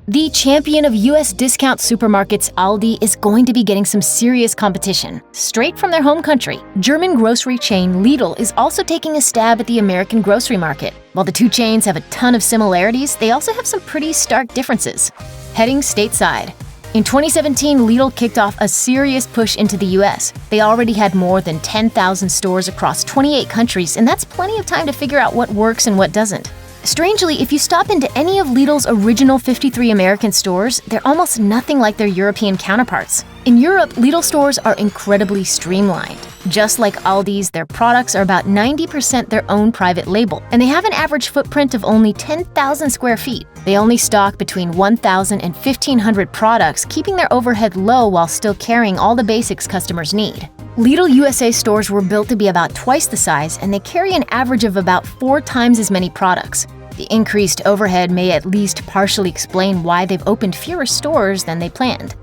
The champion of U.S. discount supermarkets, Aldi, is going to be getting some serious competition. Straight from their home country, German grocery chain Lidl is also taking a stab at the American grocery market. While the two chains have a ton of similarities, they also have some pretty stark differences. Heading stateside. In 2017, Lidl kicked off a serious push into the U.S. They already had more than 10,000 stores across 28 countries, and that's plenty of time to figure out what works and what doesn't. Strangely, if you stop into any of Lidl's original 53 American stores, they're almost nothing like their European counterparts. In Europe, Lidl stores are incredibly streamlined. Just like Aldi's, their products are about 90% their own private label, and they have an average footprint of only 10,000 square feet. They only stock between 1,000 and 1,500 products, keeping their overhead low while still carrying all the basics customers need. Lidl USA stores were built to be about twice the size, and they carry an average of about 4 times as many products. The increased overhead may at least partially explain why they've opened fewer stores than they planned.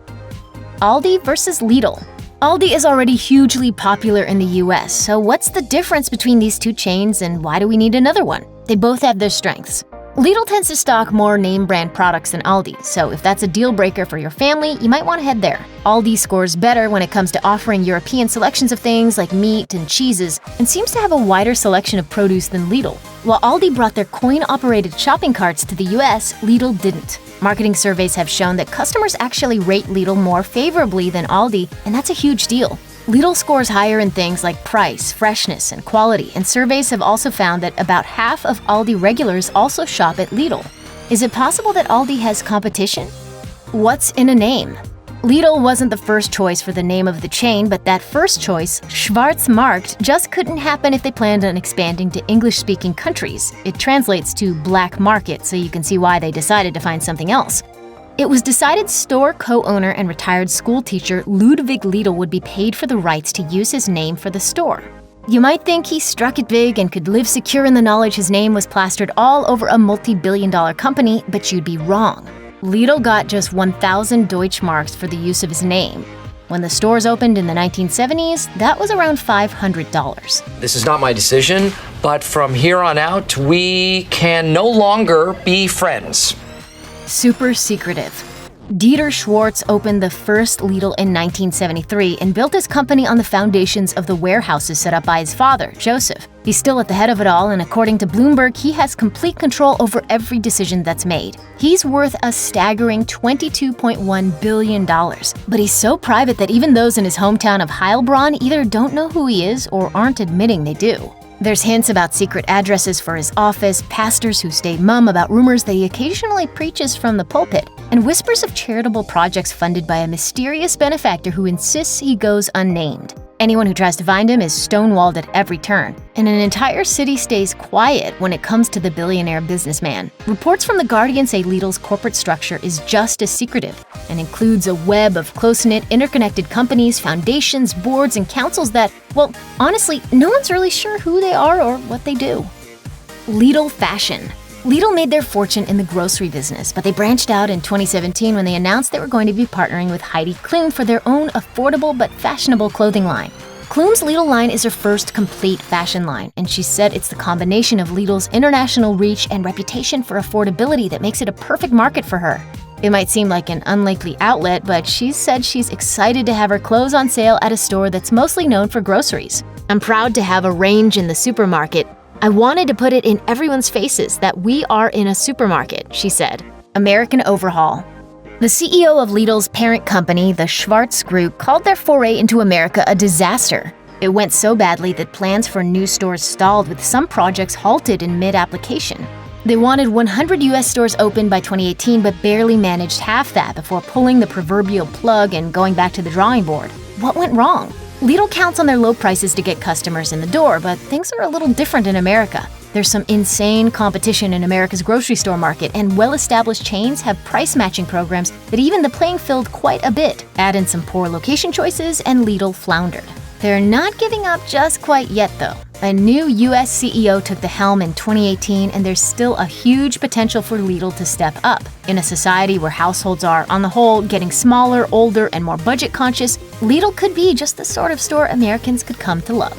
Aldi versus Lidl. Aldi is already hugely popular in the US, so what's the difference between these two chains and why do we need another one? They both have their strengths. Lidl tends to stock more name brand products than Aldi, so if that's a deal breaker for your family, you might want to head there. Aldi scores better when it comes to offering European selections of things like meat and cheeses, and seems to have a wider selection of produce than Lidl. While Aldi brought their coin-operated shopping carts to the US, Lidl didn't. Marketing surveys have shown that customers actually rate Lidl more favorably than Aldi, and that's a huge deal. Lidl scores higher in things like price, freshness, and quality, and surveys have also found that about half of Aldi regulars also shop at Lidl. Is it possible that Aldi has competition? What's in a name? Lidl wasn't the first choice for the name of the chain, but that first choice, Schwarzmarkt, just couldn't happen if they planned on expanding to English-speaking countries. It translates to black market, so you can see why they decided to find something else. It was decided store co-owner and retired school teacher Ludwig Lidl would be paid for the rights to use his name for the store. You might think he struck it big and could live secure in the knowledge his name was plastered all over a multi-billion-dollar company, but you'd be wrong. Lidl got just 1,000 Deutschmarks for the use of his name. When the stores opened in the 1970s, that was around $500. This is not my decision, but from here on out, we can no longer be friends. Super secretive. Dieter Schwartz opened the first Lidl in 1973 and built his company on the foundations of the warehouses set up by his father, Joseph. He's still at the head of it all, and according to Bloomberg, he has complete control over every decision that's made. He's worth a staggering $22.1 billion. But he's so private that even those in his hometown of Heilbronn either don't know who he is or aren't admitting they do. There's hints about secret addresses for his office, pastors who stay mum about rumors that he occasionally preaches from the pulpit, and whispers of charitable projects funded by a mysterious benefactor who insists he goes unnamed. Anyone who tries to find him is stonewalled at every turn, and an entire city stays quiet when it comes to the billionaire businessman. Reports from The Guardian say Lidl's corporate structure is just as secretive and includes a web of close-knit, interconnected companies, foundations, boards, and councils that, well, honestly, no one's really sure who they are or what they do. Lidl Fashion. Lidl made their fortune in the grocery business, but they branched out in 2017 when they announced they were going to be partnering with Heidi Klum for their own affordable but fashionable clothing line. Klum's Lidl line is her first complete fashion line, and she said it's the combination of Lidl's international reach and reputation for affordability that makes it a perfect market for her. It might seem like an unlikely outlet, but she said she's excited to have her clothes on sale at a store that's mostly known for groceries. "I'm proud to have a range in the supermarket. I wanted to put it in everyone's faces that we are in a supermarket," she said. American Overhaul. The CEO of Lidl's parent company, the Schwartz Group, called their foray into America a disaster. It went so badly that plans for new stores stalled, with some projects halted in mid-application. They wanted 100 US stores open by 2018, but barely managed half that before pulling the proverbial plug and going back to the drawing board. What went wrong? Lidl counts on their low prices to get customers in the door, but things are a little different in America. There's some insane competition in America's grocery store market, and well-established chains have price-matching programs that even the playing field quite a bit. Add in some poor location choices, and Lidl floundered. They're not giving up just quite yet, though. A new US CEO took the helm in 2018, and there's still a huge potential for Lidl to step up. In a society where households are, on the whole, getting smaller, older, and more budget-conscious, Lidl could be just the sort of store Americans could come to love.